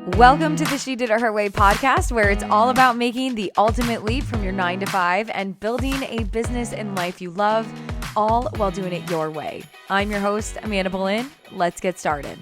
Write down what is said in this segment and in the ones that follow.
Welcome to the She Did It Her Way podcast, where it's all about making the ultimate leap from your 9 to 5 and building a business and life you love, all while doing it your way. I'm your host, Amanda Boleyn. Let's get started.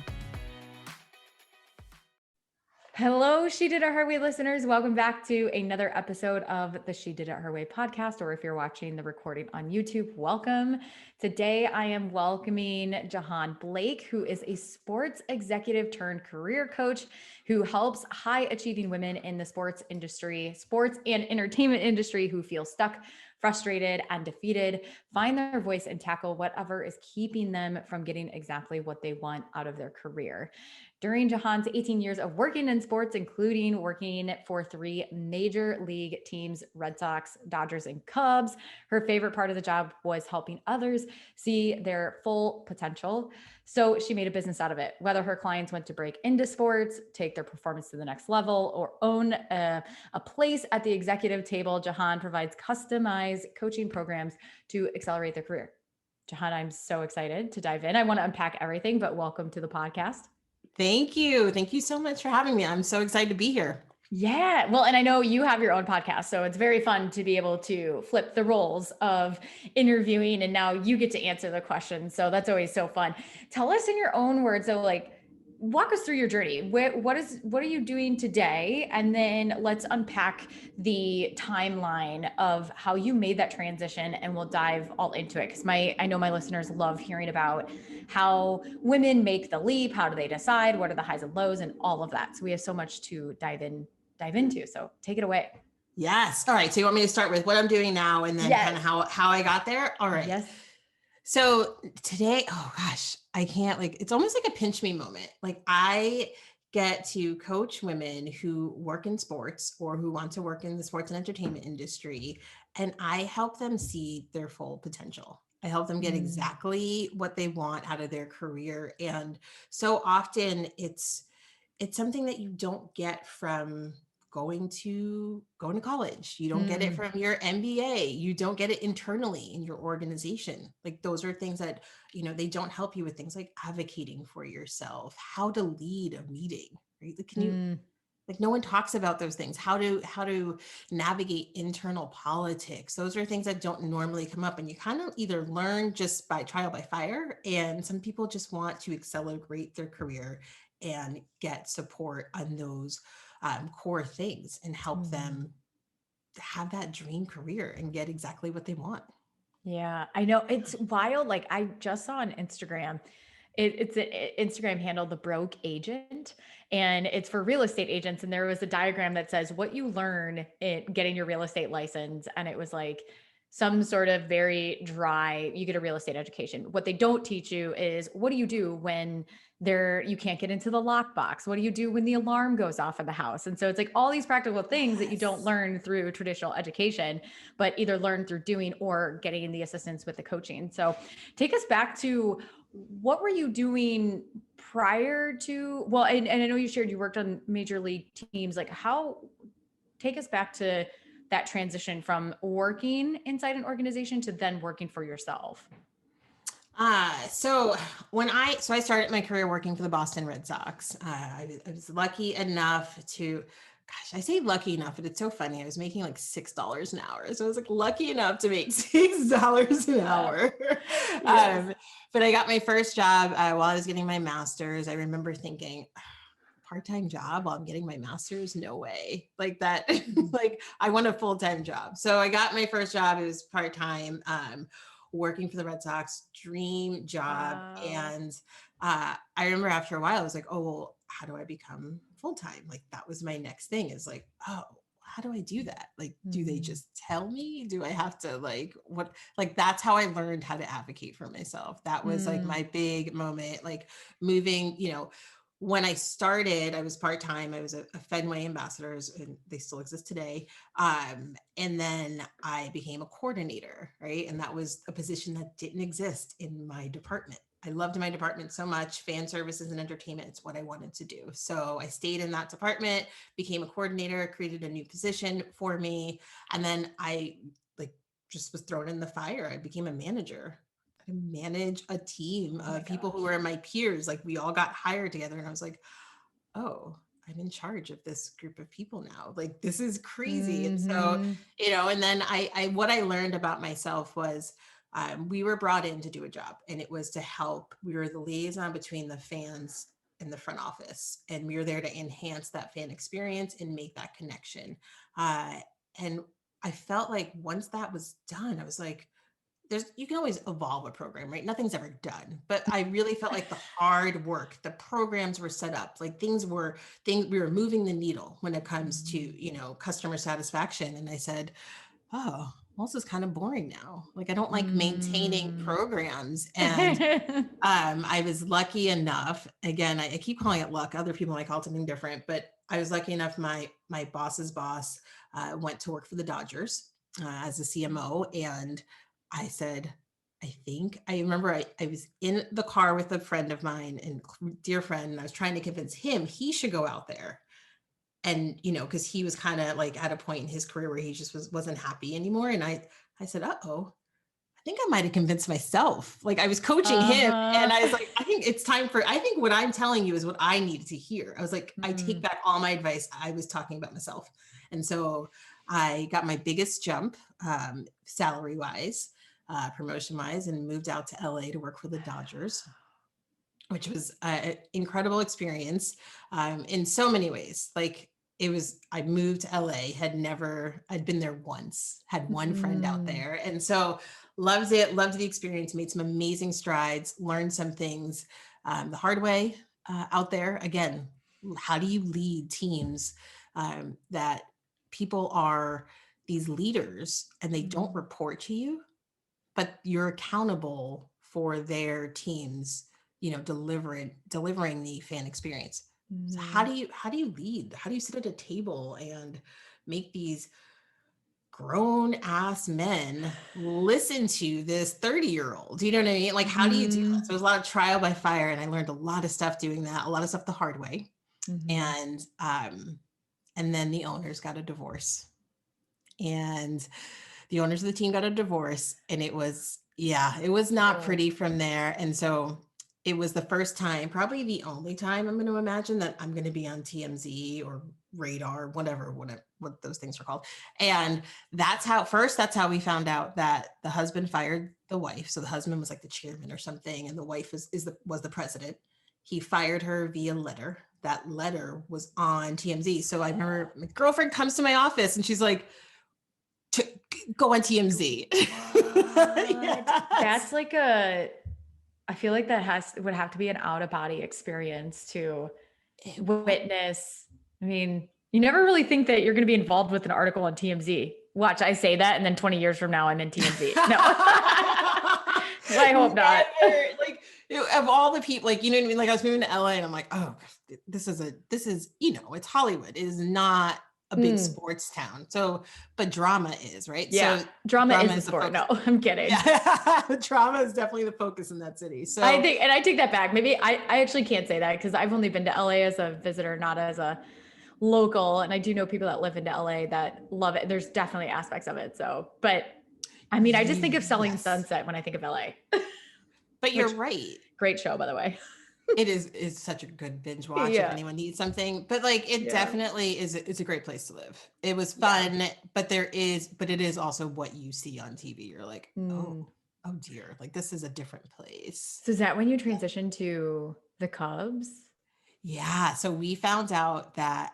Hello, She Did It Her Way listeners. Welcome back to another episode of the She Did It Her Way podcast, or if you're watching the recording on YouTube, welcome. Today, I am welcoming Jahaan Blake, who is a sports executive turned career coach who helps high achieving women in the sports industry, sports and entertainment industry who feel stuck, frustrated, and defeated, find their voice and tackle whatever is keeping them from getting exactly what they want out of their career. During Jahaan's 18 years of working in sports, including working for 3 major league teams, Red Sox, Dodgers, and Cubs, her favorite part of the job was helping others see their full potential. So she made a business out of it. Whether her clients went to break into sports, take their performance to the next level, or own a place at the executive table, Jahaan provides customized coaching programs to accelerate their career. Jahaan, I'm so excited to dive in. I want to unpack everything, but welcome to the podcast. Thank you. Thank you so much for having me. I'm so excited to be here. Yeah. Well, and I know you have your own podcast, so it's very fun to be able to flip the roles of interviewing and now you get to answer the questions. So that's always so fun. Tell us in your own words, so like walk us through your journey. What are you doing today? And then let's unpack the timeline of how you made that transition and we'll dive all into it. Because I know my listeners love hearing about how women make the leap, how do they decide, what are the highs and lows, and all of that. So we have so much to dive into. So take it away. Yes. All right. So you want me to start with what I'm doing now and then kind of how I got there? All right. Yes. So today, oh gosh, I can't it's almost like a pinch me moment. Like I get to coach women who work in sports or who want to work in the sports and entertainment industry. And I help them see their full potential. I help them get exactly what they want out of their career. And so often it's something that you don't get from going to college. You don't get it from your MBA. You don't get it internally in your organization. Like those are things that, they don't help you with things like advocating for yourself, how to lead a meeting, right? Like, can you, like no one talks about those things, how to navigate internal politics. Those are things that don't normally come up, and you kind of either learn just by trial by fire, and some people just want to accelerate their career and get support on those core things and help them have that dream career and get exactly what they want. Yeah, I know. It's wild. Like I just saw on Instagram, it's an Instagram handle, The Broke Agent, and it's for real estate agents. And there was a diagram that says what you learn in getting your real estate license. And it was like some sort of very dry, you get a real estate education. What they don't teach you is what do you do when you can't get into the lockbox? What do you do when the alarm goes off in the house? And so it's like all these practical things that you don't learn through traditional education, but either learn through doing or getting the assistance with the coaching. So take us back to what were you doing prior to, well, and I know you shared you worked on major league teams, like take us back to that transition from working inside an organization to then working for yourself. So I started my career working for the Boston Red Sox. I was lucky enough to, gosh, I say lucky enough, but it's so funny. I was making like $6 an hour. So I was like lucky enough to make $6 an hour. Yes. But I got my first job while I was getting my master's. I remember thinking, part-time job while I'm getting my master's? No way. Like that, like I want a full-time job. So I got my first job. It was part-time, working for the Red Sox, dream job. Wow. And I remember after a while, I was like, oh, well, how do I become full-time? Like that was my next thing, is like, oh, how do I do that? Like, do they just tell me? Do I have to what? Like, that's how I learned how to advocate for myself. That was like my big moment, like moving, when I started, I was part-time. I was a Fenway ambassadors, and they still exist today. And then I became a coordinator, right? And that was a position that didn't exist in my department. I loved my department so much. Fan services and entertainment, it's what I wanted to do. So I stayed in that department, became a coordinator, created a new position for me. And then I just was thrown in the fire. I became a manager. Manage a team of people who were my peers. Like we all got hired together, and I was like, oh, I'm in charge of this group of people now. Like, this is crazy. And so, Mm-hmm. and then what I learned about myself was, we were brought in to do a job, and it was to help. We were the liaison between the fans and the front office, and we were there to enhance that fan experience and make that connection. And I felt like once that was done, I was like, you can always evolve a program, right? Nothing's ever done. But I really felt like the hard work, the programs were set up, like we were moving the needle when it comes to, customer satisfaction. And I said, oh, well, this is kind of boring now. Like, I don't like maintaining Mm. programs. And I was lucky enough, again, I keep calling it luck. Other people might call it something different, but I was lucky enough. My boss's boss went to work for the Dodgers as a CMO. And I said, I remember I was in the car with a friend of mine and dear friend, and I was trying to convince him he should go out there. And, because he was kind of like at a point in his career where he just wasn't happy anymore. And I said, uh-oh, I think I might have convinced myself. Like, I was coaching him, and Uh-huh. I was like, I think what I'm telling you is what I needed to hear. I was like, I take Mm. back all my advice. I was talking about myself. And so I got my biggest jump, salary wise, promotion wise, and moved out to LA to work for the Dodgers, which was an incredible experience, in so many ways. Like, I moved to LA, I'd been there once, had one friend out Mm. there. And so loved it, loved the experience, made some amazing strides, learned some things the hard way out there. Again, how do you lead teams that people are these leaders and they don't Mm. report to you, but you're accountable for their teams, delivering the fan experience. So how Mhm. do you lead? How do you sit at a table and make these grown ass men listen to this 30-year-old? You know what I mean? Like, how do you do that? So Mhm. there's a lot of trial by fire, and I learned a lot of stuff doing that, a lot of stuff the hard way. Mhm. And then the owners got a divorce, and the owners of the team got a divorce, and it was not Oh. pretty from there. And so it was the first time, probably the only time, I'm going to imagine, that I'm going to be on TMZ or Radar, whatever what those things are called. And that's how we found out that the husband fired the wife. So the husband was like the chairman or something, and the wife was the president. He fired her via letter. That letter was on TMZ. So I remember my girlfriend comes to my office, and she's like, to go on TMZ. What? That's Yes. like I feel like would have to be an out of body experience to It was. witness. I mean, you never really think that you're going to be involved with an article on TMZ. Watch, I say that, and then 20 years from now, I'm in TMZ. No, I hope not. Never, like, of all the people, like, you know what I mean? Like, I was moving to LA, and I'm like, oh, this is, it's Hollywood. It is not a big Mm, sports town. So, but drama is, right? yeah, So drama is drama the is the sport. focus. No, I'm kidding. Yeah. Drama is definitely the focus in that city. I So think, and I take that back. Maybe I actually can't say that because I've only been to LA as a visitor, not as a local. And I do know people that live into LA that love it. There's definitely aspects of it. So, but I mean, I just think of Selling yes, Sunset when I think of LA, but you're which right. great show, by the way. It's such a good binge watch if Yeah. anyone needs something. But like, it Yeah. definitely is. It's a great place to live. It was Yeah. fun, but it is also what you see on TV. You're like, Mm. oh dear, like, this is a different place. So is that when you transitioned to the Cubs? Yeah. So we found out that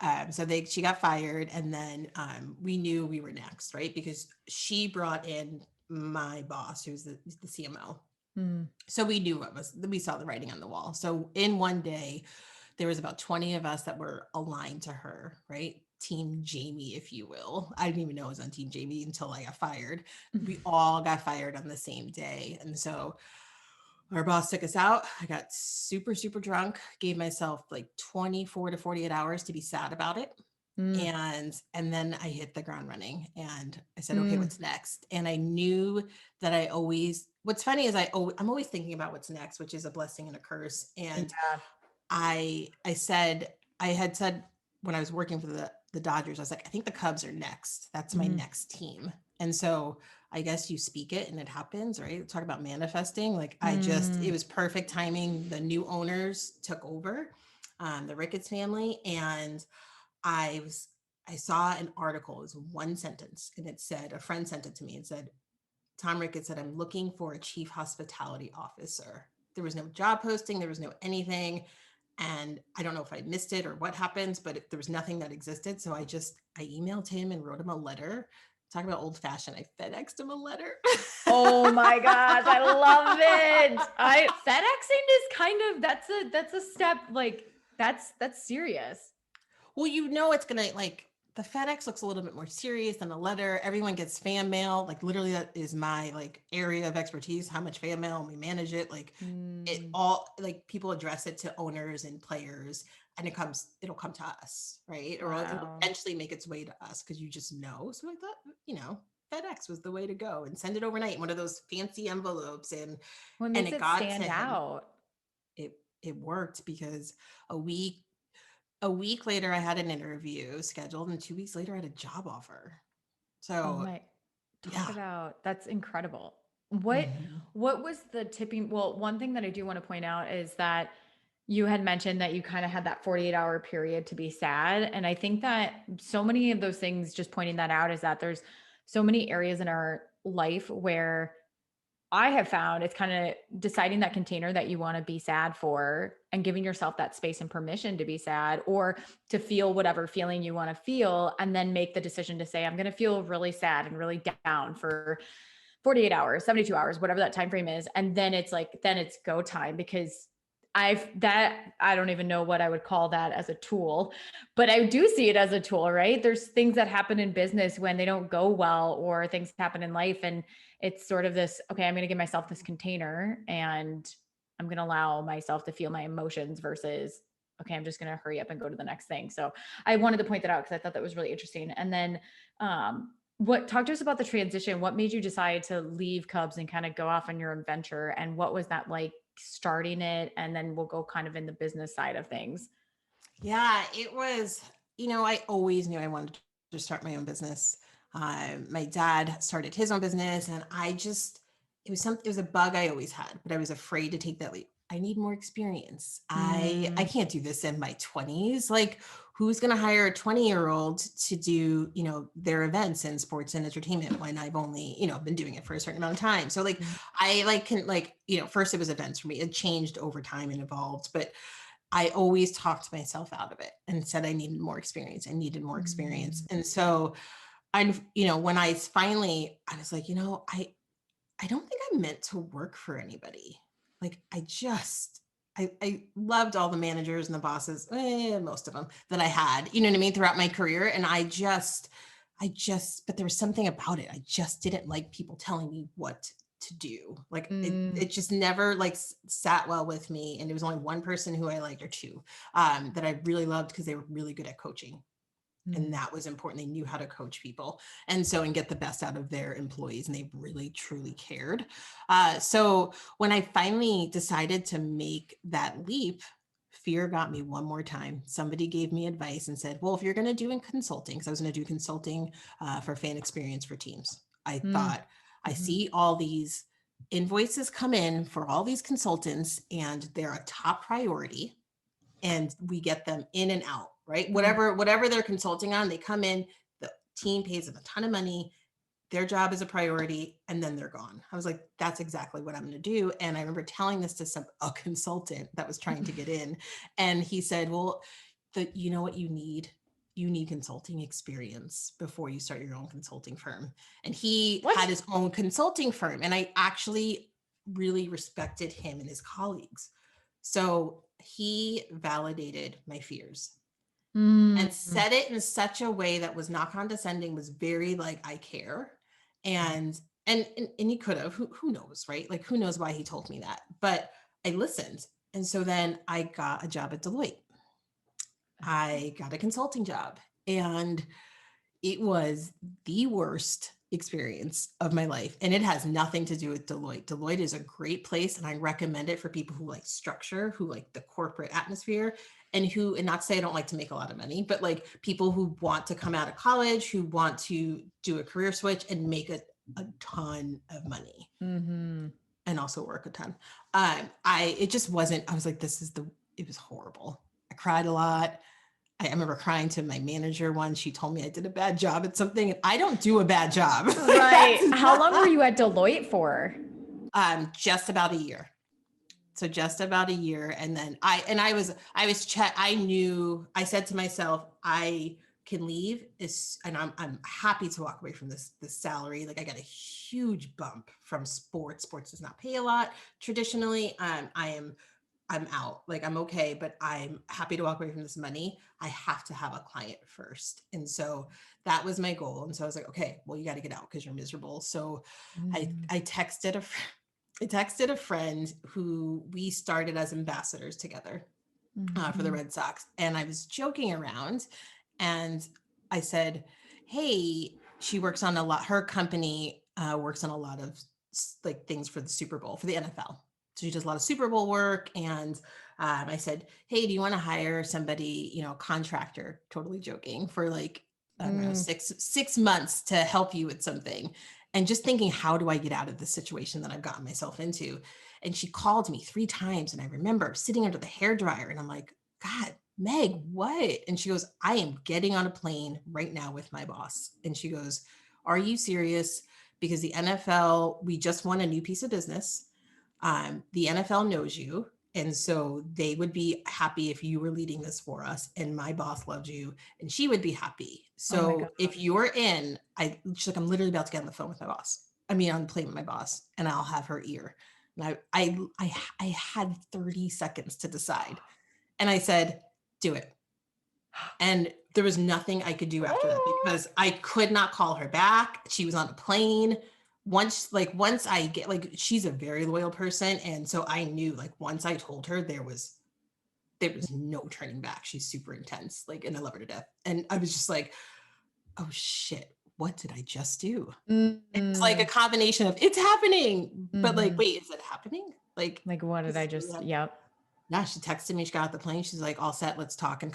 she got fired, and then we knew we were next, right? Because she brought in my boss, who's the CMO. Mm. So we saw the writing on the wall. So in one day, there was about 20 of us that were aligned to her, right? Team Jamie, if you will. I didn't even know I was on Team Jamie until I got fired. We all got fired on the same day. And so our boss took us out. I got super, super drunk, gave myself like 24 to 48 hours to be sad about it. Mm. And then I hit the ground running, and I said, okay, Mm. what's next? And I knew that what's funny is I'm always thinking about what's next, which is a blessing and a curse. And Yeah. I had said when I was working for the Dodgers, I was like, I think the Cubs are next. That's my Mm. next team. And so I guess you speak it and it happens, right? Talk about manifesting. Like, it Mm. was perfect timing. The new owners took over. the Ricketts family. And I was, I saw an article, it was one sentence, and it said, a friend sent it to me and said, Tom Ricketts said, I'm looking for a chief hospitality officer. There was no job posting, there was no anything. And I don't know if I missed it or what happens, but there was nothing that existed. So I emailed him and wrote him a letter. Talk about old fashioned. I FedExed him a letter. Oh my gosh, I love it. I FedExing is kind of that's a step like that's serious. Well, you know, it's going to like the FedEx looks a little bit more serious than a letter. Everyone gets fan mail. Like literally that is my like area of expertise, how much fan mail, and we manage it. Like it Mm, all, like people address it to owners and players, and it'll come to us, right? Or it'll wow. eventually make its way to us because you just know. So I thought, you know, FedEx was the way to go, and send it overnight in one of those fancy envelopes. What And makes it it got to stand him. out? It it worked because a week a week later, I had an interview scheduled, and 2 weeks later, I had a job offer. Oh So, my, talk yeah. about that's incredible. What Mhm. what was the tipping? Well, one thing that I do want to point out is that you had mentioned that you kind of had that 48-hour period to be sad. And I think that so many of those things, just pointing that out, is that there's so many areas in our life where I have found it's kind of deciding that container that you want to be sad for and giving yourself that space and permission to be sad or to feel whatever feeling you want to feel, and then make the decision to say, I'm going to feel really sad and really down for 48 hours, 72 hours, whatever that time frame is. And then it's like, then it's go time, because I don't even know what I would call that as a tool, but I do see it as a tool, right? There's things that happen in business when they don't go well, or things happen in life. And it's sort of this, okay, I'm going to give myself this container and I'm going to allow myself to feel my emotions versus, okay, I'm just going to hurry up and go to the next thing. So I wanted to point that out because I thought that was really interesting. And then, what talk to us about the transition? What made you decide to leave Cubs and kind of go off on your own venture? And what was that like starting it? And then we'll go kind of in the business side of things. Yeah, it was, you know, I always knew I wanted to start my own business. My dad started his own business, and it was a bug I always had, but I was afraid to take that leap. I need more experience. I Mm, can't do this in my 20s. Like, who's going to hire a 20-year-old to do, you know, their events in sports and entertainment when I've only, you know, been doing it for a certain amount of time. So like mm, I like can like, you know, first it was events for me. It changed over time and evolved, but I always talked myself out of it and said I needed more experience. I needed more experience. mm. And so you know, when I finally, I was like, you know, I don't think I'm meant to work for anybody. Like I loved all the managers and the bosses, most of them that I had, you know what I mean, throughout my career. And but there was something about it. I just didn't like people telling me what to do. Like Mm. it just never like sat well with me. And there was only one person who I liked, or two, that I really loved because they were really good at coaching, and Mm. that was important. They knew how to coach people, and get the best out of their employees, and they really truly cared. So when I finally decided to make that leap, fear got me one more time. Somebody gave me advice and said, well, if you're going to do in consulting, because I was going to do consulting for fan experience for teams, I Mm. thought, I Mhm. see all these invoices come in for all these consultants, and they're a top priority, and we get them in and out, right? Mm. Whatever they're consulting on, they come in, the team pays them a ton of money, their job is a priority, and then they're gone. I was like, that's exactly what I'm going to do. And I remember telling this to a consultant that was trying to get in, and he said, well, you know what you need? You need consulting experience before you start your own consulting firm. And he had What? his own consulting firm, and I actually really respected him and his colleagues. So he validated my fears and Mm. said it in such a way that was not condescending, was very like, I care. And he could have, who knows, right? Like, who knows why he told me that, but I listened. And so then I got a job at Deloitte. I got a consulting job, and it was the worst experience of my life. And it has nothing to do with Deloitte. Deloitte is a great place, and I recommend it for people who like structure, who like the corporate atmosphere, and not to say I don't like to make a lot of money, but like people who want to come out of college, who want to do a career switch and make a ton of money Mhm. and also work a ton. It just wasn't, I was like, it was horrible. cried a lot. I remember crying to my manager once. She told me I did a bad job at something, and I don't do a bad job. Like, Right. that's How long were not, you at Deloitte for? just about a year. So just about a year. And then I knew, I said to myself, I can leave and I'm happy to walk away from this salary. Like, I got a huge bump from sports. Sports does not pay a lot traditionally. I'm out. Like, I'm okay, but I'm happy to walk away from this money. I have to have a client first. And so that was my goal. And so I was like, okay, well, you got to get out because you're miserable. So I texted a friend who we started as ambassadors together for the Red Sox. And I was joking around, and I said, hey, she works on a lot, her company works on a lot of like things for the Super Bowl, for the NFL. So she does a lot of Super Bowl work. And I said, hey, do you want to hire somebody, contractor, totally joking, for like, I don't know, 6 months to help you with something. And just thinking, how do I get out of this situation that I've gotten myself into? And she called me 3 times. And I remember sitting under the hairdryer, and I'm like, God, Meg, what? And she goes, I am getting on a plane right now with my boss. And she goes, are you serious? Because the NFL, we just won a new piece of business. The NFL knows you. And so they would be happy if you were leading this for us. And my boss loved you, and she would be happy. Oh my So if gosh. you're in, she's like, I'm literally about to get on the phone with my boss. I mean, on the plane with my boss, and I'll have her ear. And I had 30 seconds to decide. And I said, do it. And there was nothing I could do after that, because I could not call her back. She was on a plane. Once I get, like, she's a very loyal person. And so I knew, like, once I told her, there was no turning back. She's super intense, like, and I love her to death. And I was just like, oh shit, what did I just do? It's like a combination of, it's happening, but like, wait, is it happening? Like what did this I is really just, happening. yep. Yeah, she texted me. She got off the plane. She's like, all set. Let's talk in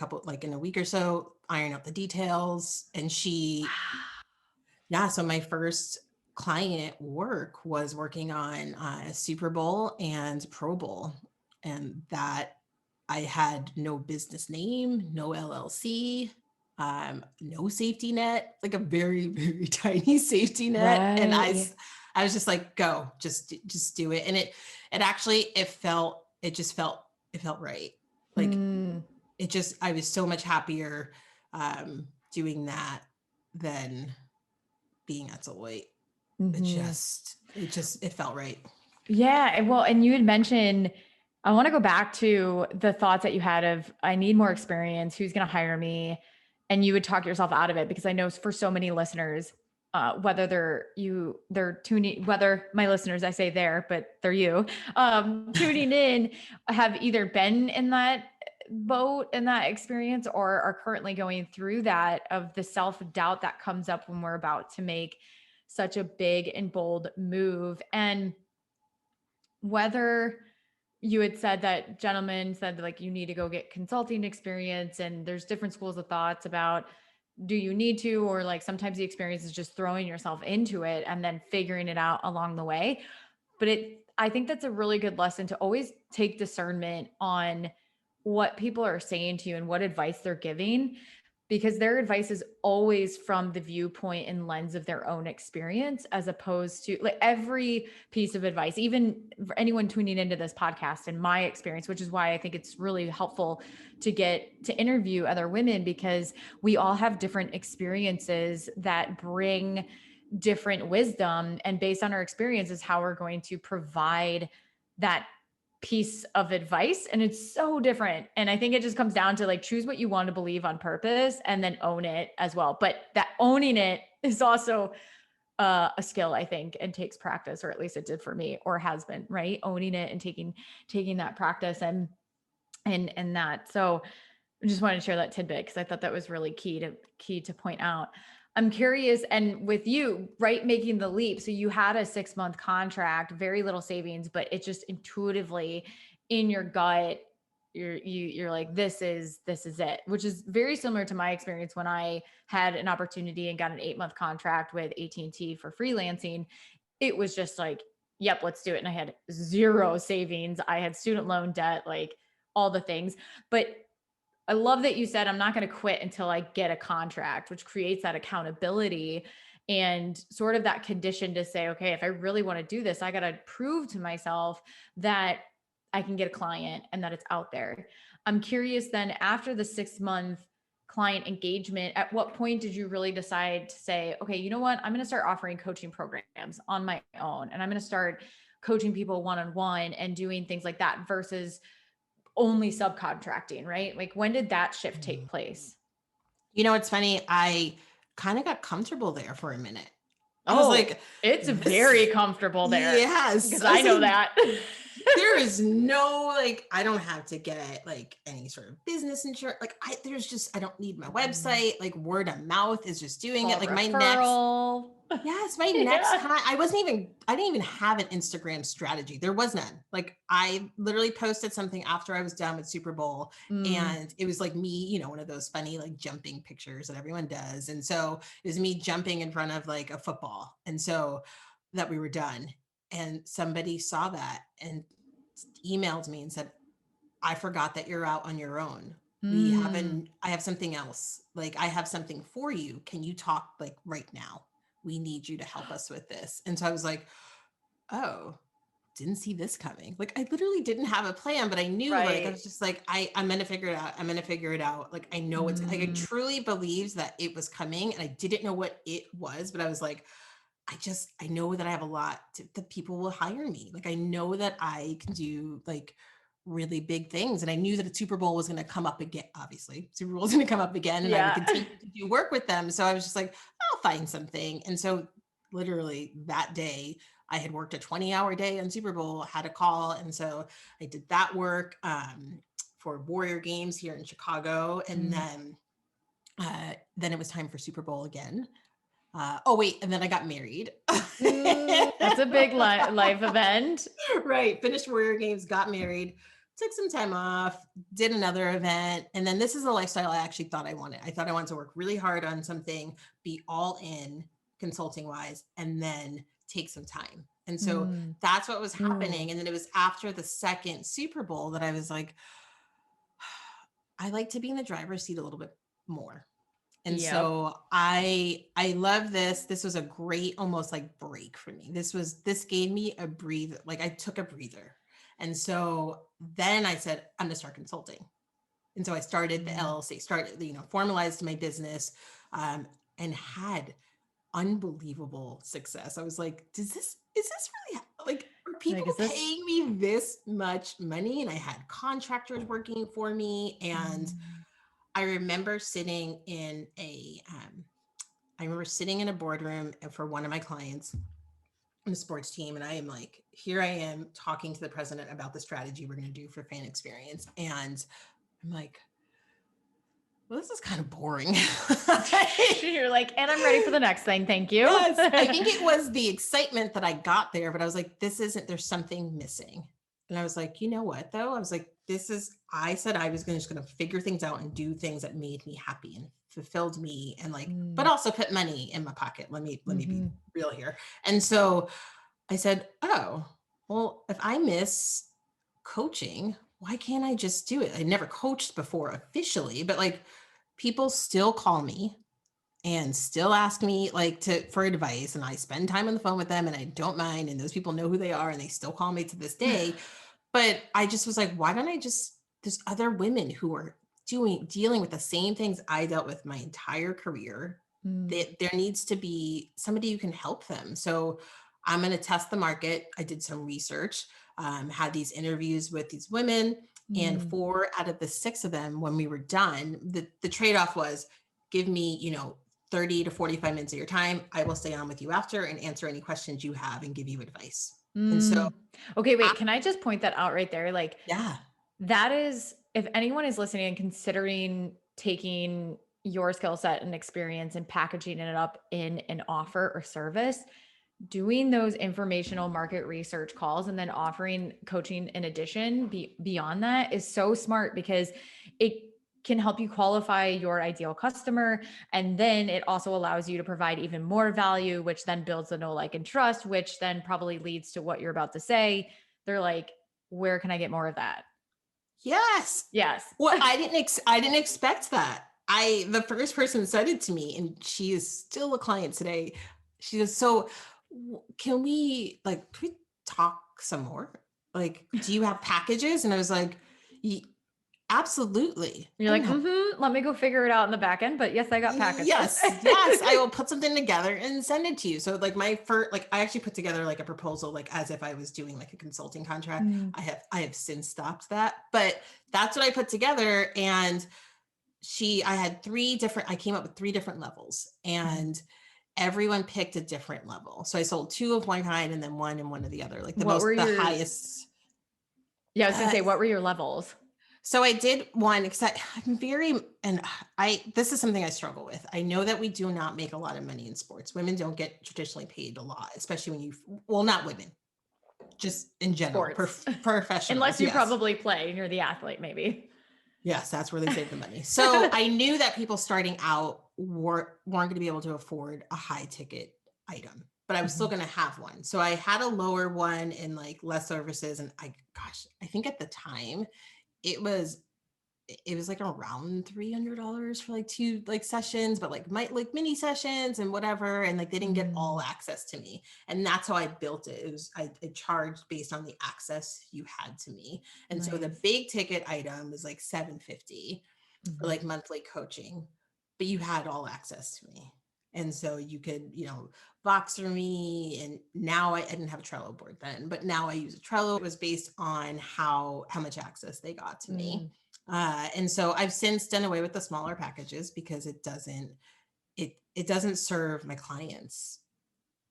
a week or so, iron out the details. And so my first client work was working on Super Bowl and Pro Bowl. And that, I had no business name, no LLC, no safety net, like a very, very tiny safety net. And Right. I was just like, go, just do it. And it actually, it felt right. Like, I was so much happier doing that than being at Deloitte. It felt right. Yeah. Well, and you had mentioned, I want to go back to the thoughts that you had of, I need more experience. Who's going to hire me? And you would talk yourself out of it, because I know for so many listeners, whether they're tuning, whether my listeners, I say there, but they're you, tuning in, have either been in that boat, in that experience, or are currently going through that, of the self-doubt that comes up when we're about to make such a big and bold move. And whether you had said that gentleman said, like, you need to go get consulting experience, and there's different schools of thoughts about, do you need to, or like sometimes the experience is just throwing yourself into it and then figuring it out along the way. But I think that's a really good lesson, to always take discernment on what people are saying to you and what advice they're giving, because their advice is always from the viewpoint and lens of their own experience, as opposed to, like, every piece of advice, even for anyone tuning into this podcast, in my experience, which is why I think it's really helpful to get to interview other women, because we all have different experiences that bring different wisdom, and based on our experiences, how we're going to provide that piece of advice. And it's so different. And I think it just comes down to, like, choose what you want to believe on purpose, and then own it as well. But that owning it is also a skill, I think, and takes practice, or at least it did for me, or has been, right? Owning it and taking that practice and that. So I just wanted to share that tidbit, because I thought that was really key to point out. I'm curious, and with you, right, making the leap. So you had a 6-month contract, very little savings, but it just intuitively, in your gut, you're like, this is it, which is very similar to my experience when I had an opportunity and got an 8-month contract with AT&T for freelancing. It was just like, yep, let's do it. And I had zero savings. I had student loan debt, like all the things. But I love that you said, I'm not going to quit until I get a contract, which creates that accountability and sort of that condition to say, okay, if I really want to do this, I got to prove to myself that I can get a client and that it's out there. I'm curious then, after the 6 month client engagement, at what point did you really decide to say, okay, you know what? I'm going to start offering coaching programs on my own, and I'm going to start coaching people one-on-one and doing things like that versus only subcontracting, right? Like, when did that shift take place? You know, it's funny. I kind of got comfortable there for a minute. I was Oh, like, it's very this, comfortable there yes. because I I was know like, that. there is no, like, I don't have to get like any sort of business insurance. Like, there's just, I don't need my Mm. website. Like, word of mouth is just It's doing it. called Like, my next, referral. yes, my next Yeah. time, I didn't even have an Instagram strategy. There was none. Like, I literally posted something after I was done with Super Bowl, Mm, and it was like me, you know, one of those funny like jumping pictures that everyone does. And so it was me jumping in front of like a football. And so that we were done. And somebody saw that and emailed me and said, I forgot that you're out on your own. mm, I have something else. Like, I have something for you. Can you talk like right now? We need you to help us with this. And so I was like, oh, didn't see this coming. Like, I literally didn't have a plan, but I knew, like, I right. was just like, I'm going to figure it out. I'm going to figure it out. Like, I know it's like, I Mm, truly believed that it was coming, and I didn't know what it was, but I was like, I know that I have a lot that people will hire me. Like, I know that I can do like really big things. And I knew that a Super Bowl was going to come up again. Obviously, Super Bowl was going to come up again, and I would yeah. continue to do work with them. So I was just like, I'll find something. And so literally that day, I had worked a 20-hour day on Super Bowl, had a call. And so I did that work for Warrior Games here in Chicago. And Mm. then it was time for Super Bowl again. Oh wait, and then I got married. That's a big life event. Right, finished Warrior Games, got married, took some time off, did another event, and then this is the lifestyle I actually thought I wanted. I thought I wanted to work really hard on something, be all in consulting wise, and then take some time. And so Mm, that's what was mm, happening. And then it was after the second Super Bowl that I was like, I like to be in the driver's seat a little bit more. And yep. so I love this. This was a great almost like break for me. This gave me a breathe, like I took a breather. And so then I said, I'm gonna start consulting. And so I started the Mm. LLC, started, you know, formalized my business, and had unbelievable success. I was like, is this really like, are people Like, is this? paying me this much money? And I had contractors working for me. And Mm. I remember sitting in a, I remember sitting in a boardroom for one of my clients on a sports team. And I am like, here I am talking to the president about the strategy we're going to do for fan experience. And I'm like, well, this is kind of boring. You're like, and I'm ready for the next thing. Thank you. Yes, I think it was the excitement that I got there, but I was like, this isn't, there's something missing. And I was like, you know what though? I was like, I said I was just going to figure things out and do things that made me happy and fulfilled me and like, but Mm, also put money in my pocket. Let me be mhm. real here. And so I said, oh, well, if I miss coaching, why can't I just do it? I never coached before officially, but like people still call me and still ask me like for advice, and I spend time on the phone with them and I don't mind, and those people know who they are and they still call me to this day. But I just was like, why don't I just, there's other women who are dealing with the same things I dealt with my entire career, Mm, that there needs to be somebody who can help them. So I'm going to test the market. I did some research, had these interviews with these women, and mm. 4 out of the 6 of them, when we were done, the trade-off was, give me, 30 to 45 minutes of your time. I will stay on with you after and answer any questions you have and give you advice. And so, Mm. Okay, I, wait, can I just point that out right there? Like, yeah, that is, if anyone is listening and considering taking your skill set and experience and packaging it up in an offer or service, doing those informational market research calls and then offering coaching in addition beyond that is so smart, because it can help you qualify your ideal customer, and then it also allows you to provide even more value, which then builds the know, like, and trust, which then probably leads to what you're about to say. They're like, where can I get more of that? Yes. Yes. Well, I didn't expect that. The first person said it to me, and she is still a client today. She goes, "So, can we talk some more? Like, do you have packages?" And I was like, Absolutely. You're I like, didn't have let me go figure it out in the back end. But yes, I got packages. Yes, I will put something together and send it to you. So like my first, like I actually put together like a proposal, like as if I was doing like a consulting contract. Mm. I have since stopped that, but that's what I put together. And I had I came up with 3 different levels, and everyone picked a different level. So I sold 2 of one kind and then 1 and 1 of the other, like What were the your, highest. yeah, I was gonna Uh, say, what were your levels? So I did one because I'm very, and this is something I struggle with. I know that we do not make a lot of money in sports. Women don't get traditionally paid a lot, especially when well, not women, just in general, Sports. Unless professionals. you Yes. probably play and you're the athlete, maybe. Yes, that's where they save the money. So I knew that people starting out weren't going to be able to afford a high ticket item, but I was still Mhm. going to have one. So I had a lower one and like less services. And I think at the time it was like around $300 for like 2 like sessions, but like mini sessions and whatever. And like they didn't get all Mm, access to me. And that's how I built it. It was I charged based on the access you had to me. And so the nice. big ticket item was like 750 for Mhm. like monthly coaching, but you had all access to me. And so you could, box for me. And now I didn't have a Trello board then, but now I use a Trello. It was based on how much access they got to me. Mm, And so I've since done away with the smaller packages because it doesn't serve my clients.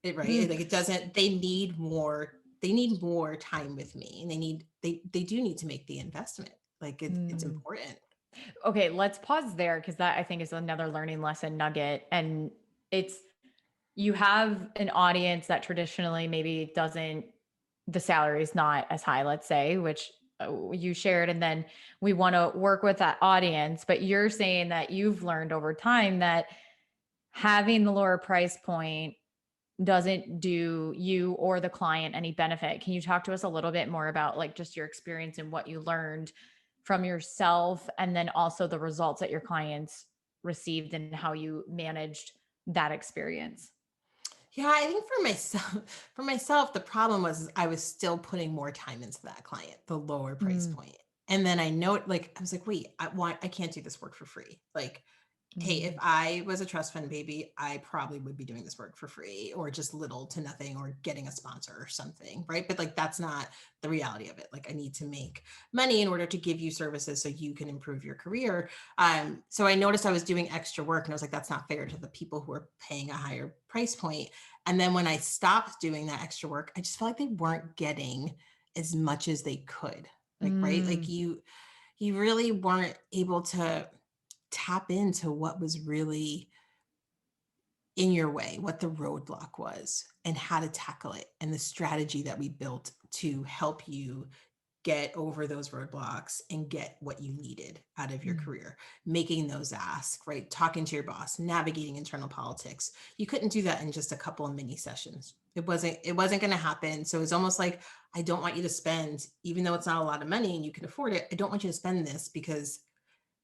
mm. Like it doesn't, they need more time with me, and they do need to make the investment. Like it's Mm. important. Okay, let's pause there because that I think is another learning lesson nugget. And it's you have an audience that traditionally maybe doesn't, the salary is not as high, let's say, which you shared. And then we want to work with that audience. But you're saying that you've learned over time that having the lower price point doesn't do you or the client any benefit. Can you talk to us a little bit more about like just your experience and what you learned from yourself and then also the results that your clients received and how you managed that experience? Yeah, I think for myself, the problem was I was still putting more time into that client, the lower price Mm, point. And then I was like, wait, I can't do this work for free. Like, hey, if mm, I was a trust fund baby, I probably would be doing this work for free or just little to nothing or getting a sponsor or something. Right. But like, that's not the reality of it. Like, I need to make money in order to give you services so you can improve your career. So I noticed I was doing extra work, and I was like, that's not fair to the people who are paying a higher price point. And then when I stopped doing that extra work, I just felt like they weren't getting as much as they could. Like, right. Like mm, you really weren't able to tap into what was really in your way, what the roadblock was, and how to tackle it, and the strategy that we built to help you get over those roadblocks and get what you needed out of your mm, career, making those asks, right? Talking to your boss, navigating internal politics. You couldn't do that in just a couple of mini sessions. It wasn't going to happen. So it's almost like, I don't want you to spend, even though it's not a lot of money and you can afford it, I don't want you to spend this because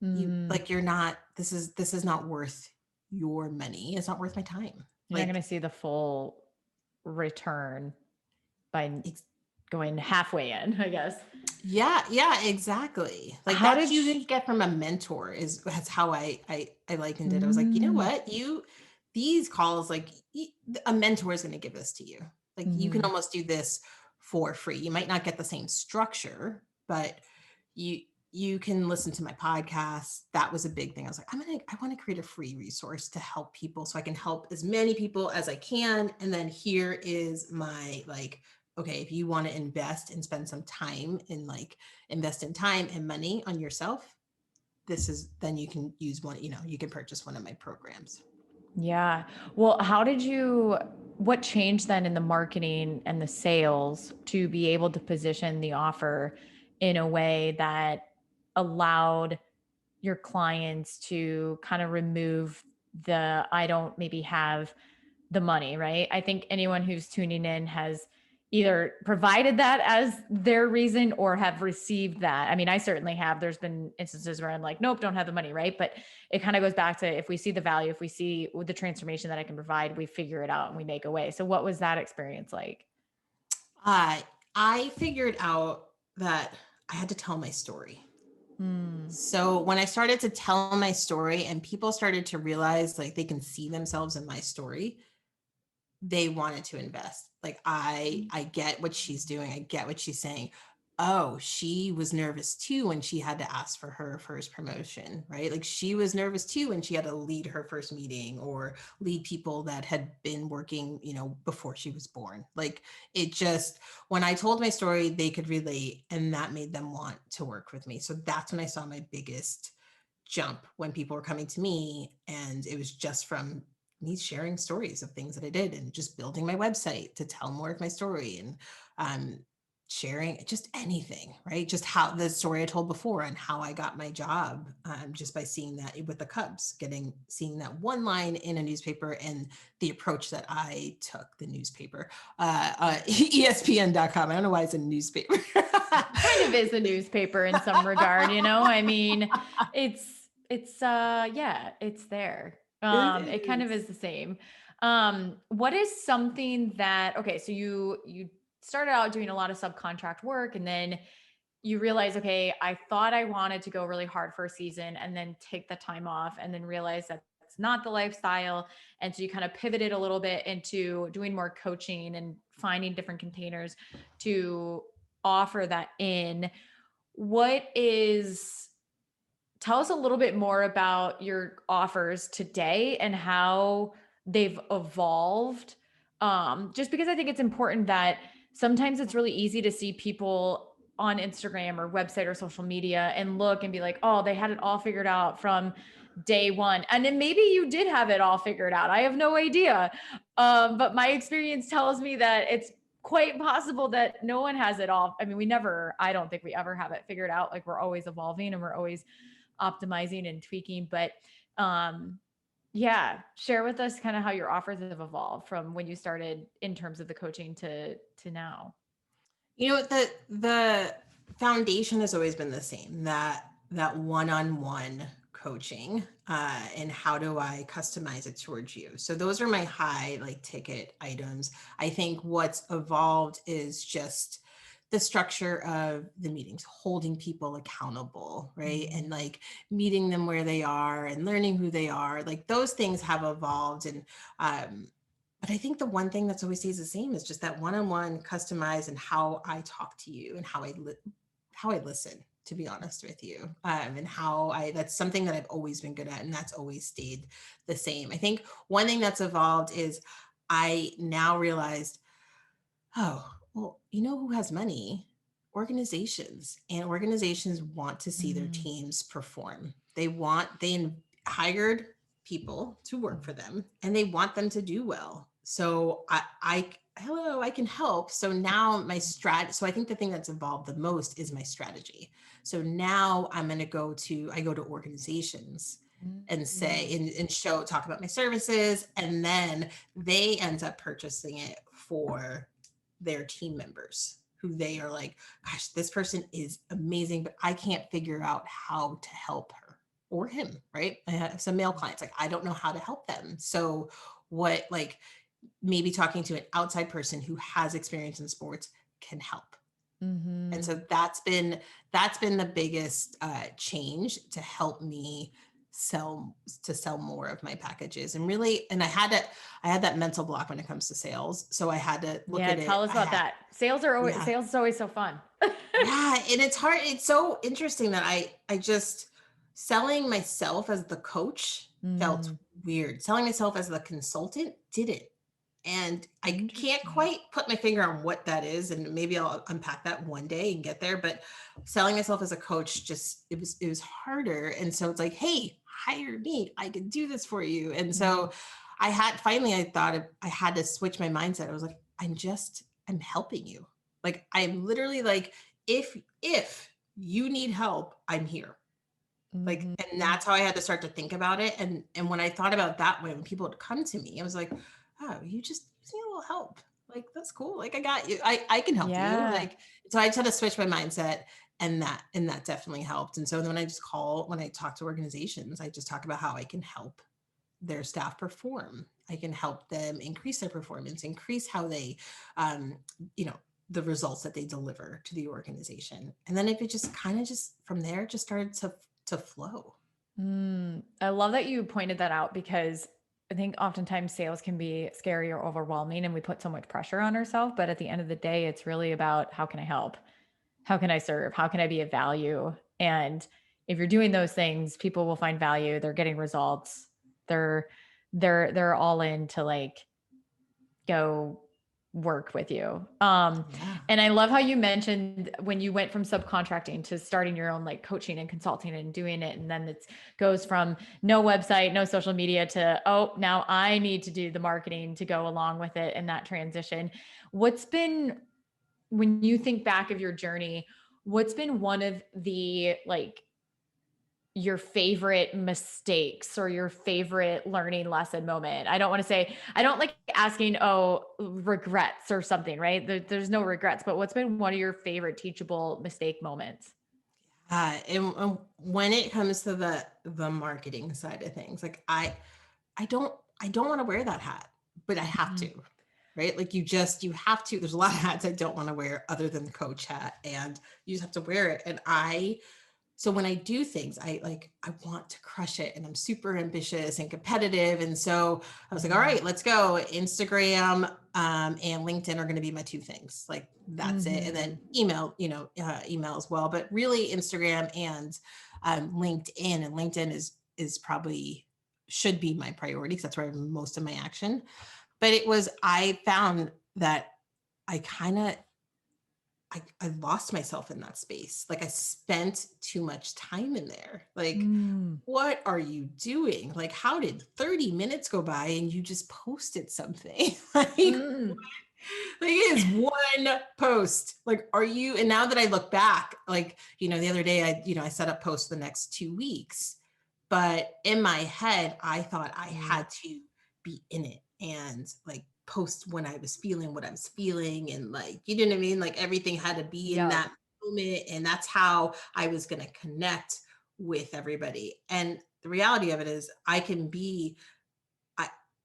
mm. you're not, this is not worth your money. It's not worth my time. You're not going Like, to see the full return by it's, going halfway in, I guess. yeah, exactly. Like How that's did you get from a mentor, that's how I likened it. I was like, you know mm, what? These calls, like a mentor is going to give this to you. Like you can mhm. almost do this for free. You might not get the same structure, but you you can listen to my podcast. That was a big thing. I was like, I want to create a free resource to help people so I can help as many people as I can. And then here is my like, okay, if you want to invest and spend some time in like invest in time and money on yourself, then you can use one, you can purchase one of my programs. Yeah. Well, what changed then in the marketing and the sales to be able to position the offer in a way that allowed your clients to kind of remove I don't maybe have the money, right? I think anyone who's tuning in has either provided that as their reason or have received that. I mean, I certainly have. There's been instances where I'm like, nope, don't have the money, right? But it kind of goes back to if we see the value, if we see the transformation that I can provide, we figure it out and we make a way. So, what was that experience like? Uh, I figured out that I had to tell my story. Mm. So when I started to tell my story and people started to realize like they can see themselves in my story, they wanted to invest. Like I get what she's doing. I get what she's saying. Oh, she was nervous too when she had to ask for her first promotion, right? Like she was nervous too when she had to lead her first meeting or lead people that had been working, before she was born. Like it just, when I told my story, they could relate and that made them want to work with me. So that's when I saw my biggest jump, when people were coming to me, and it was just from me sharing stories of things that I did and just building my website to tell more of my story, and sharing just anything, right? Just how the story I told before and how I got my job, just by seeing that with the Cubs, seeing that one line in a newspaper and the approach that I took the newspaper, ESPN.com. I don't know why it's a newspaper. Kind of is a newspaper in some regard, I mean, yeah, it's there. It It kind of is. is the same. What is something that, okay, so you started out doing a lot of subcontract work and then you realize, okay, I thought I wanted to go really hard for a season and then take the time off and then realize that it's not the lifestyle. And so you kind of pivoted a little bit into doing more coaching and finding different containers to offer that in. What is, tell us a little bit more about your offers today and how they've evolved. Just because I think it's important that sometimes it's really easy to see people on Instagram or website or social media and look and be like, oh, they had it all figured out from day one. And then maybe you did have it all figured out. I have no idea. But my experience tells me that it's quite possible that no one has it all. I mean, I don't think we ever have it figured out. Like we're always evolving and we're always optimizing and tweaking. But yeah, share with us kind of how your offers have evolved from when you started in terms of the coaching to now. The foundation has always been the same, that one-on-one coaching, and how do I customize it towards you. So those are my high like ticket items. I think what's evolved is just the structure of the meetings, holding people accountable, right? Mm-hmm. And like meeting them where they are and learning who they are. Like those things have evolved. And but I think the one thing that's always stays the same is just that one-on-one customized, and how I talk to you and how I listen, to be honest with you. And that's something that I've always been good at. And that's always stayed the same. I think one thing that's evolved is I now realized, oh, well, you know who has money? Organizations. And organizations want to see their Mm-hmm. teams perform. They hired people to work for them and they want them to do well. So hello, I can help. So now so I think the thing that's evolved the most is my strategy. So now I go to organizations and say, and talk about my services, and then they end up purchasing it for their team members, who they are like, gosh, this person is amazing, but I can't figure out how to help her or him, right? I have some male clients, like, I don't know how to help them. So what, like, maybe talking to an outside person who has experience in sports can help. And Mm-hmm. so that's been the biggest change to help me sell more of my packages. And really, and I had that mental block when it comes to sales, so I had to look Yeah, at tell it. us about that. Yeah, Sales is always so fun. yeah, and it's hard. It's so interesting that I just, selling myself as the coach felt Mm, weird. Selling myself as the consultant didn't. And I can't interesting. quite put my finger on what that is. And maybe I'll unpack that one day and get there. But selling myself as a coach, just, it was harder. And so it's like, hey, hire me. I can do this for you. And Mm, so I thought I had to switch my mindset. I was like, I'm helping you. Like, I'm literally like, if you need help, I'm here. Like, and mhm. that's how I had to start to think about it. And when I thought about that, when people would come to me, I was like, oh, you just need a little help. like, that's cool. Like, I got you. I can help you. Yeah. Like, so I try to switch my mindset, and that definitely helped. And so then when I talk to organizations, I just talk about how I can help their staff perform. I can help them increase their performance, increase how they, um, you know, the results that they deliver to the organization. And then if it just kind of just from there just started to flow. I love that you pointed that out because I think oftentimes sales can be scary or overwhelming and we put so much pressure on ourselves. But at the end of the day, it's really about how can I help? How can I serve? How can I be of value? And if you're doing those things, people will find value. They're getting results. They're they're all in to like go work with you. Yeah. And I love how you mentioned when you went from subcontracting to starting your own like coaching and consulting and doing it. And then it goes from no website, no social media to, oh, now I need to do the marketing to go along with it and that transition. What's been, when you think back of your journey, what's been one of the like your favorite mistakes or your favorite learning lesson moment? I don't want to say, I don't like asking, oh, regrets or something, right? There's no regrets, but what's been one of your favorite teachable mistake moments? And when it comes to the marketing side of things, like I don't want to wear that hat, but I have Mm, to, right? Like you have to. There's a lot of hats I don't want to wear other than the coach hat, and you just have to wear it. And so when I do things, I want to crush it, and I'm super ambitious and competitive. And so I was like, all mhm, right, let's go. Instagram and LinkedIn are going to be my two things. Like that's it. And then mhm. email, email as well. But really, Instagram and LinkedIn. And LinkedIn is probably should be my priority because that's where I have most of my action. But I found that I kind of I lost myself in that space. Like I spent too much time in there. Like, Mm, what are you doing? Like, how did 30 minutes go by and you just posted something? mm. Like it is one post. Like, are you? And now that I look back, like, the other day I set up posts the next 2 weeks, but in my head, I thought I Mm, had to be in it and like post when I was feeling what I was feeling. And like, you know what I mean? Like everything had to be in yep. that moment. And that's how I was going to connect with everybody. And the reality of it is I can be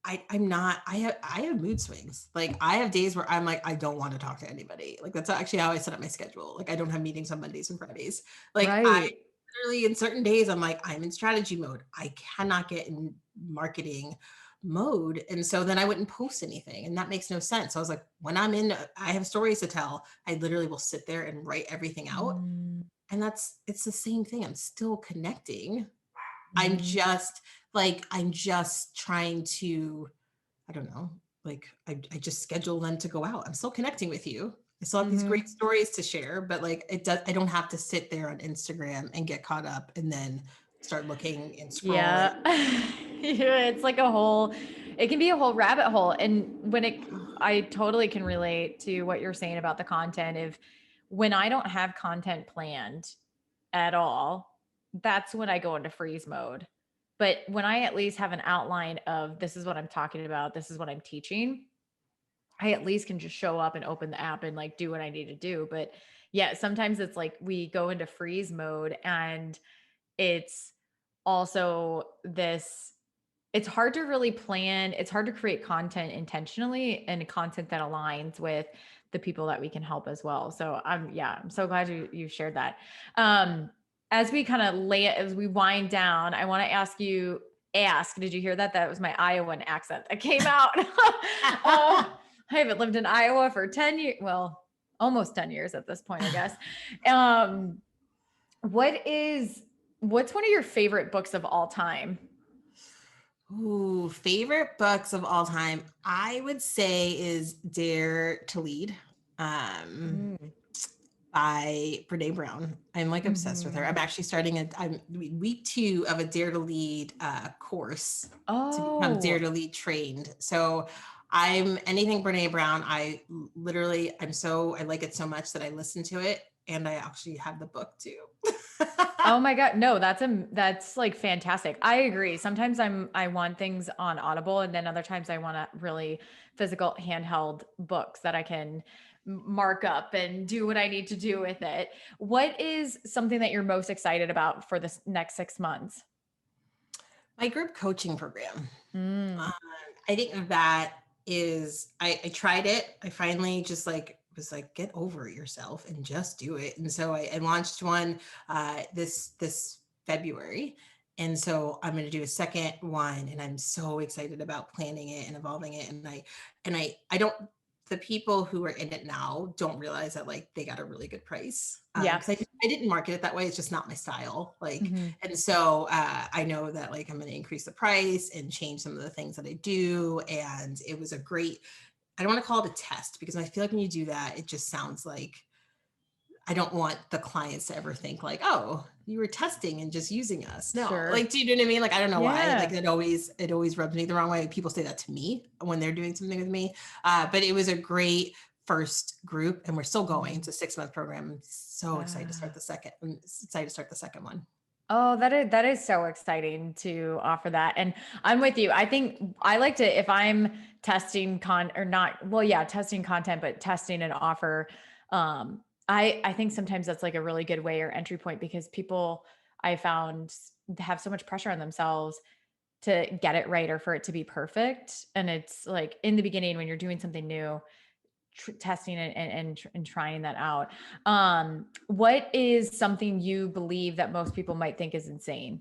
I I'm not I have mood swings. Like I have days where I'm like, I don't want to talk to anybody. Like that's actually how I set up my schedule. Like I don't have meetings on Mondays and Fridays. Like I Right. literally in certain days I'm like, I'm in strategy mode. I cannot get in marketing mode. And so then I wouldn't post anything. And that makes no sense. So I was like, when I have stories to tell, I literally will sit there and write everything out. Mm, And it's the same thing. I'm still connecting. mm, I'm just trying to, I don't know, like I just schedule them to go out. I'm still connecting with you. I still have these great mhm. stories to share, but like I don't have to sit there on Instagram and get caught up and then start looking and scrolling. Yeah. Yeah, it's like a whole, it can be a whole rabbit hole. And I totally can relate to what you're saying about the content. If when I don't have content planned at all, that's when I go into freeze mode. But when I at least have an outline of this is what I'm talking about, this is what I'm teaching, I at least can just show up and open the app and like do what I need to do. But yeah, sometimes it's like we go into freeze mode and it's also this, it's hard to really plan, it's hard to create content intentionally and content that aligns with the people that we can help as well. So I'm so glad you shared that. As we kind of lay it, as we wind down, I want to did you hear that? That was my Iowan accent that came out. I haven't lived in Iowa for 10 years, well, almost 10 years at this point, I guess. um what is what's one of your favorite books of all time? Ooh, favorite books of all time, I would say is Dare to Lead. Um, Mm, by Brene Brown. I'm like obsessed with her. I'm mhm. actually starting I'm week 2 of a Dare to Lead course to become Dare Oh, to Lead trained. So I'm anything Brene Brown. I like it so much that I listen to it and I actually have the book too. Oh my God. No, that's like fantastic. I agree. Sometimes I want things on Audible, and then other times I want a really physical handheld books that I can mark up and do what I need to do with it. What is something that you're most excited about for this next 6 months? My group coaching program. Mm, Um, I think that I tried it. I finally just was like, get over it yourself and just do it. And so I launched one this February. And so I'm going to do a second one, and I'm so excited about planning it and evolving it. And I don't, the people who are in it now don't realize that like they got a really good price. yeah. Cause I didn't market it that way. It's just not my style. Like, Mhm. and so I know that like I'm going to increase the price and change some of the things that I do. And it was a great, I don't want to call it a test, because I feel like when you do that, it just sounds like I don't want the clients to ever think like, oh, you were testing and just using us. No, Sure. like, do you know what I mean? Like, I don't know why. Like, Yeah. it always rubs me the wrong way. People say that to me when they're doing something with me. But it was a great first group, and we're still going. It's Mhm. a 6-month program. I'm so excited to start Ah. the second. I'm excited to start the second one. Oh, that is so exciting to offer that. And I'm with you. I think I like to, if I'm testing or not, well, yeah, testing content, but testing an offer. I think sometimes that's like a really good way or entry point, because people I found have so much pressure on themselves to get it right or for it to be perfect. And it's like in the beginning when you're doing something new, testing it and trying that out. What is something you believe that most people might think is insane?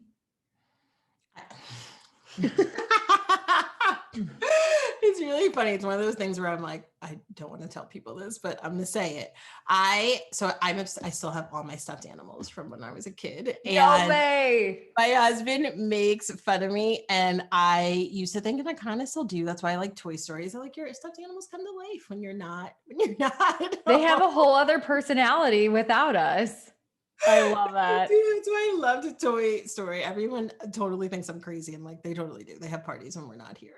It's really funny. It's one of those things where I'm like, I don't want to tell people this, but I'm gonna say it. I still have all my stuffed animals from when I was a kid, No and way. my husband makes fun of me, and I used to think, and I kind of still do. That's why I like Toy Stories. I like your stuffed animals come to life when you're not at They have a home. whole other personality without us. I love that. Dude, that's why I loved Toy Story. Everyone totally thinks I'm crazy, and like they totally do. They have parties when we're not here.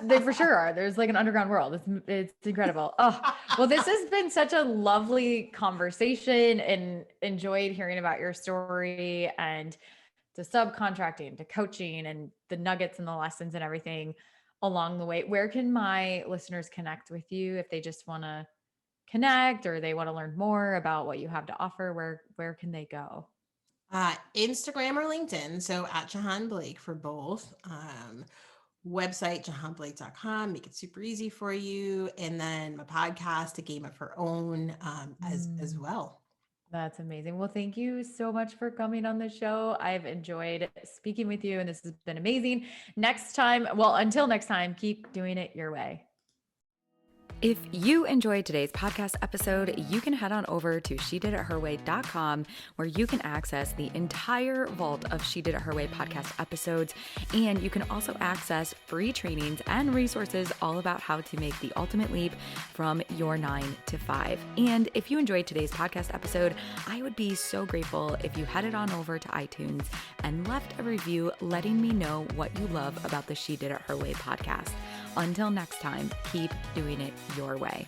They for sure are. There's like an underground world. It's incredible. Oh, well, this has been such a lovely conversation, and enjoyed hearing about your story and to subcontracting to coaching and the nuggets and the lessons and everything along the way. Where can my listeners connect with you if they just want to connect or they want to learn more about what you have to offer? Where can they go? Instagram or LinkedIn. So at Jahaan Blake for both. Website, jahanblake.com, make it super easy for you. And then my podcast, A Game of Her Own, as Mm, well. that's amazing. Well, thank you so much for coming on the show. I've enjoyed speaking with you, and this has been amazing. Until next time, keep doing it your way. If you enjoyed today's podcast episode, you can head on over to shediditherway.com, where you can access the entire vault of She Did It Her Way podcast episodes. And you can also access free trainings and resources all about how to make the ultimate leap from your 9 to 5. And if you enjoyed today's podcast episode, I would be so grateful if you headed on over to iTunes and left a review letting me know what you love about the She Did It Her Way podcast. Until next time, keep doing it your way.